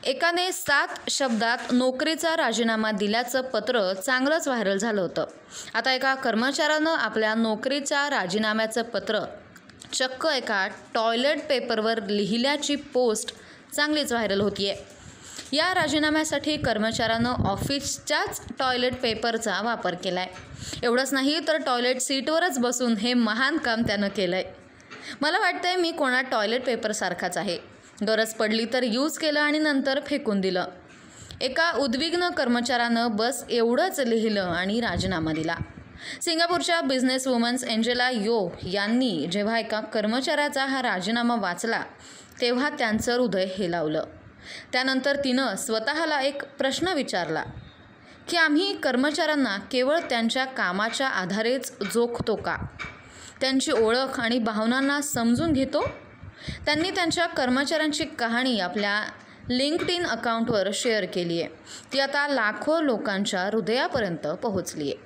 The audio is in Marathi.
एकाने 7 शब्दात नोकरीचा राजीनामा दिल्याचं पत्र चांगलंच व्हायरल झालं होतं। आता एका कर्मचाऱ्यानं आपल्या नोकरीच्या राजीनाम्याचं पत्र चक्क एका टॉयलेट पेपरवर लिहिल्याची पोस्ट चांगलीच व्हायरल होतीये। या राजीनाम्यासाठी कर्मचाऱ्यानं ऑफिसच्याच टॉयलेट पेपरचा वापर केलाय। एवढंच नाही तर टॉयलेट सीटवरच बसून हे महान काम त्यानं केलंय। मला वाटतंय मी कोणा टॉयलेट पेपरसारखाच आहे। गरज पडली तर यूज केलं आणि नंतर फेकून दिलं। एका उद्विग्न कर्मचाऱ्यानं बस एवढंच लिहिलं आणि राजीनामा दिला। सिंगापूरच्या बिझनेस वुमन्स एंजेला यो यांनी जेव्हा एका कर्मचाऱ्याचा हा राजीनामा वाचला तेव्हा त्यांचं हृदय हेलावलं। त्यानंतर तिनं स्वतःला एक प्रश्न विचारला की आम्ही कर्मचाऱ्यांना केवळ त्यांच्या कामाच्या आधारेच जोखतो का? त्यांची ओळख आणि भावनांना समजून घेतो? त्यांनी त्यांच्या कर्मचाऱ्यांची कहाणी आपल्या लिंक्डइन अकाउंटवर शेअर केली आहे। ती आता लाखो लोकांच्या हृदयापर्यंत पोहोचली आहे।